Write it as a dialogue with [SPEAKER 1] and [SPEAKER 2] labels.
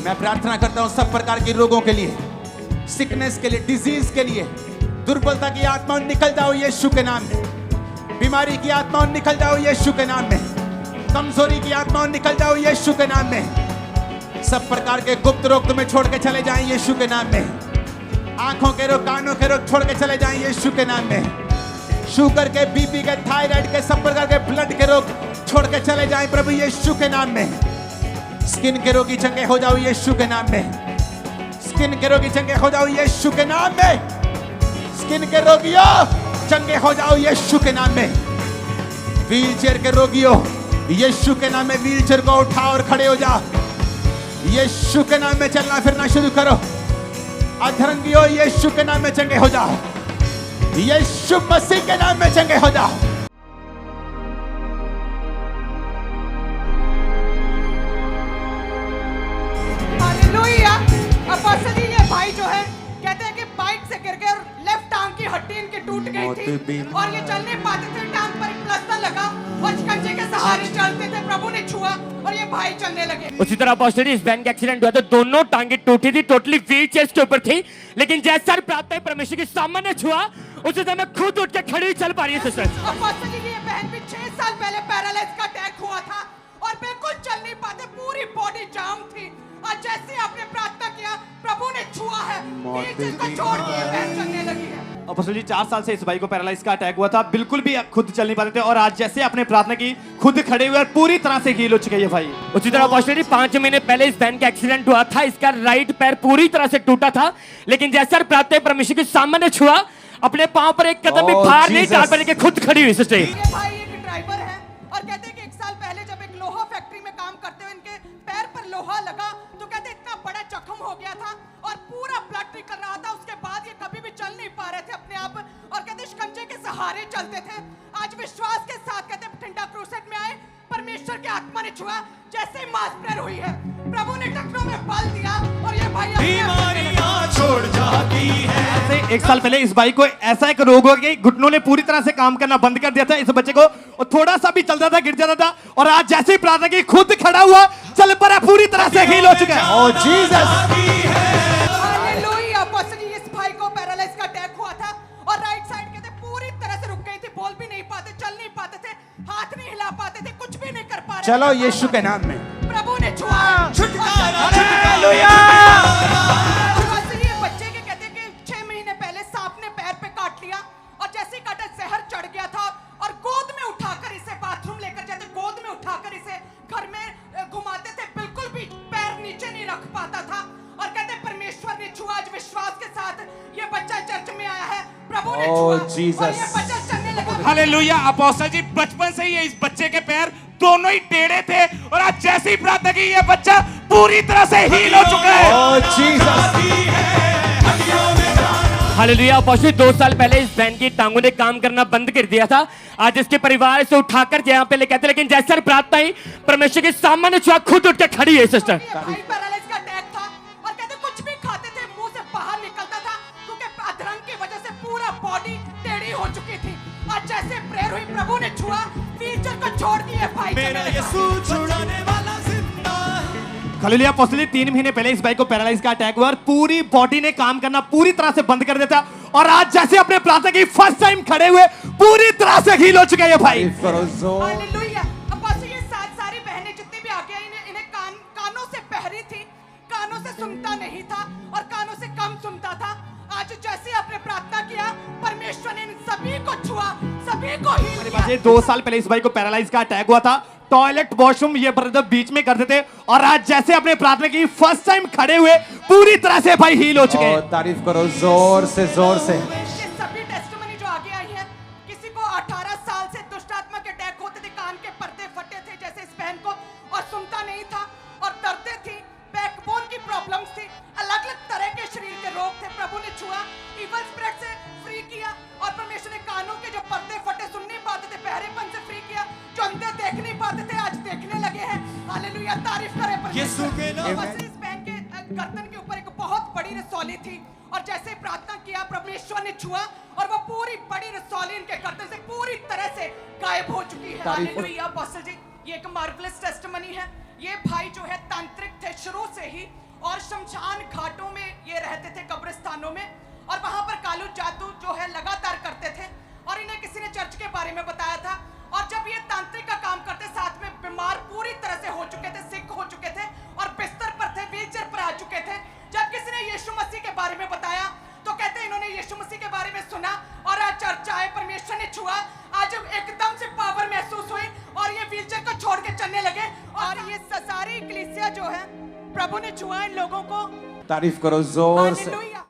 [SPEAKER 1] मैं प्रार्थना करता हूं सब प्रकार के रोगों के लिए, सिकनेस के लिए, डिजीज के लिए, दुर्बलता की आत्मा निकल जाओ यीशु के नाम में। बीमारी की आत्मा निकल जाओ यीशु के नाम में। कमजोरी की आत्मा निकल जाओ यीशु के नाम में। सब प्रकार के गुप्त रोग तुम्हें छोड़ के चले जाएं यीशु के नाम में। आंखों के रोग, कानों के रोग छोड़ के चले जाएं यीशु के नाम में। शुगर के, बीपी के, थायराइड के, सब प्रकार के ब्लड के रोग छोड़ के चले जाएं प्रभु यीशु के नाम में। स्किन के रोगी चंगे हो जाओ यीशु के नाम में। स्किन के रोगी चंगे हो जाओ यीशु के नाम में। स्किन के रोगियों चंगे हो जाओ यीशु के नाम में। व्हीलचेयर के रोगियों यीशु के नाम में व्हीलचेयर को उठाओ और खड़े हो जाओ। यीशु के नाम में चलना फिरना शुरू करो। अधरंगियों यीशु के नाम में चंगे हो जाओ। यीशु मसीह के नाम में चंगे हो जाओ।
[SPEAKER 2] हालेलुया। अपोस्टल जी, ये भाई जो है कहते हैं कि बाइक से गिर गए और लेफ्ट टांग की हड्डी इनकी टूट गई थी और ये चल नहीं पाते थे। टांग पर एक प्लास्टर लगा और शिकंजे के सहारे चलते थे। प्रभु ने छुआ और ये भाई चलने लगे।
[SPEAKER 3] उसी तरह अपोस्टल जी, इस वैन का एक्सीडेंट हुआ तो दोनों टांगे टूटी थी, टोटली व्हील चेयर के ऊपर थी, लेकिन जैसा प्रार्थना परमेश्वर की सामने छुआ उसी समय खुद उठ के खड़ी चल पा रही है सिस्टर।
[SPEAKER 2] अपोस्टल जी, ये बहन भी 6 साल पहले पैरालाइज का अटैक हुआ था और बिल्कुल चल नहीं पाते, पूरी बॉडी जाम थी। और जैसे आपने प्रार्थना किया प्रभु ने छुआ है, इसको छोड़ के बहन चलने लगी है।
[SPEAKER 4] अपोस्टल जी, 4 साल से इस भाई को पैरालाइज का अटैक हुआ था, बिल्कुल भी खुद चल नहीं पाते थे और आज जैसे आपने प्रार्थना की खुद खड़े हुए और पूरी तरह से हील हो चुके हैं भाई।
[SPEAKER 3] उसी तरह अपोस्टल जी, 5 महीने पहले इस वैन का एक्सीडेंट हुआ था, इसका राइट पैर पूरी तरह से टूटा था, लेकिन जैसा प्रार्थना परमेश्वर के सामने छुआ अपने पांव पर एक कदम भी भार नहीं डाल पाने के खुद खड़ी हुई सिस्टर।
[SPEAKER 2] ये भाई एक ड्राइवर है और कहते हैं कि 1 साल पहले जब एक लोहा फैक्ट्री में काम करते हुए इनके पैर पर लोहा लगा तो कहते इतना बड़ा जख्म हो गया था और पूरा ब्लड निकल रहा था। उसके बाद ये कभी भी चल नहीं पा रहे थे अपने आप और कहते शिकंजे के सहारे चलते थे। आज विश्वास के साथ कहते ठंडा क्रूसेट में आए, परमेश्वर की आत्मा ने छुआ, जैसे ही मास प्रेयर हुई है प्रभु ने टखनों में बल दिया और ये भाई
[SPEAKER 5] बीमारियां छोड़ जाती है।
[SPEAKER 4] 1 साल पहले इस भाई को ऐसा एक रोग हो गया, घुटनों ने पूरी तरह से काम करना बंद कर दिया था इस बच्चे को, और थोड़ा सा भी चलता था गिर जाता था, और आज जैसे ही प्रार्थना की खुद खड़ा हुआ, चल पड़ा, पूरी तरह से हील हो चुका है।
[SPEAKER 1] ओह जीसस।
[SPEAKER 2] हालेलुया। अपोस्टल जी, इस भाई को पैरालाइज का अटैक हुआ था और राइट साइड कहते पूरी तरह से रुक गई थी, बोल भी नहीं पाते, चल नहीं पाते थे, हाथ नहीं हिला पाते थे, कुछ भी नहीं कर पा रहे।
[SPEAKER 1] चलो यीशु के नाम में
[SPEAKER 2] प्रभु ने छुआ।
[SPEAKER 1] हालेलुया।
[SPEAKER 2] ये बच्चे के कहते हैं कि 6 महीने पहले सांप ने पैर पे काट लिया और जैसे ही काटा जहर चढ़ गया था और गोद में उठाकर इसे बाथरूम लेकर जाते, गोद में उठाकर इसे घर में घुमाते थे, बिल्कुल भी पैर नीचे नहीं रख पाता था और कहते परमेश्वर ने छुआ। आज विश्वास के साथ ये बच्चा चर्च में आया है, प्रभु ने छुआ और ये बच्चा चलने लगा।
[SPEAKER 5] हालेलुया। अपोस्टल जी, बचपन से ही इस बच्चे के पैर दोनों ही टेढ़े थे और आज जैसे ही प्रार्थना की ये बच्चा पूरी तरह से हील हो चुका है।
[SPEAKER 1] ओह जीसस।
[SPEAKER 3] हालेलुया। अपोस्टल 2 साल पहले इस वैन की टांगों ने काम करना बंद कर दिया था, आज इसके परिवार से उठाकर यहाँ पे ले कहते, लेकिन जैसे प्रार्थना ही परमेश्वर के सामने छुआ खुद उठ के खड़ी है सिस्टर।
[SPEAKER 2] भाई पैरालाइज का अटैक था और कहते कुछ भी खाते थे मुंह से बाहर निकलता था क्योंकि अधरंग की वजह से पूरा बॉडी टेढ़ी हो चुकी थी। आज जैसे प्रेयर हुई प्रभु ने छुआ, व्हीलचेयर को छोड़ दिए भाई।
[SPEAKER 5] मेरा यीशु छुड़ाने वाला जिंदा है।
[SPEAKER 4] हालेलुया। अपोस्टल जी, 3 महीने पहले इस भाई को पैरालाइज का अटैक हुआ और पूरी बॉडी ने काम करना पूरी तरह से बंद कर देता, और आज जैसे अपने प्रार्थना की फर्स्ट टाइम खड़े हुए पूरी तरह से हील हो चुके हैं भाई।
[SPEAKER 2] हालेलुया। अपोस्टल ये सारी बहनें जितनी भी आगे आई इन्हें कानों से बहरी थी, कानों से सुनता नहीं था और कानों से कम सुनता था। आज जैसे आपने प्रार्थना किया परमेश्वर ने इन सभी को छुआ, सभी को हील किया।
[SPEAKER 4] 2 साल पहले इस भाई को पैरालाइज का अटैक हुआ था, टॉयलेट वॉशरूम ये ब्रदर बीच में करते थे, और आज जैसे अपने प्रार्थना की फर्स्ट टाइम खड़े हुए पूरी तरह से भाई हील हो चुके हैं।
[SPEAKER 1] तारीफ करो जोर से जोर से।
[SPEAKER 2] ये सभी टेस्टिमनी जो आगे आई है, किसी को 18 साल से दुष्ट आत्मा के अटैक होते थे, कान के पर्दे फटे थे जैसे इस बहन को, और सुनता नहीं था और दर्दें थी, बैकबोन की प्रॉब्लम्स थी, अलग अलग तरह के शरीर के रोग थे। प्रभु ने छुआ, इवल स्पिरिट से फ्री किया और परमेश्वर ने कानों के जो पर्दे फटे सुन नहीं पाते थे, बहरेपन से फ्री किया, जो अंधे देख नहीं पाते थे आज देखने लगे हैं। हालेलुया। तारीफ करें परमेश्वर। इस बहन के गर्दन के ऊपर एक बहुत बड़ी रसौली थी और जैसे प्रार्थना किया परमेश्वर ने छुआ और वो पूरी बड़ी रसौली इनके गर्दन से पूरी तरह से गायब हो चुकी है। हालेलुया। अपोस्टल जी, ये एक मार्वलस टेस्टिमनी है। ये भाई जो है तांत्रिक थे शुरू से ही, और शमशान घाटों में ये रहते थे, कब्रिस्तानों में, और वहां पर कालू जादू जो है लगातार करते थे। और इन्हें किसी ने चर्च के बारे में बताया था, और जब ये तांत्रिक का काम करते, साथ में बीमार पूरी तरह से हो चुके थे, सिक हो चुके थे और बिस्तर पर थे, व्हीलचेयर पर आ चुके थे। जब किसी ने यीशु मसीह के बारे में बताया तो कहते इन्होंने यीशु मसीह के बारे में सुना और आज चर्च आए, परमेश्वर ने छुआ, आज एकदम से पावर महसूस हुई और ये व्हीलचेयर को छोड़ के चलने लगे। और ये सारी कलीसिया जो है प्रभु ने छुआ इन लोगों को।
[SPEAKER 1] तारीफ करो जोर से।
[SPEAKER 2] हालेलुया।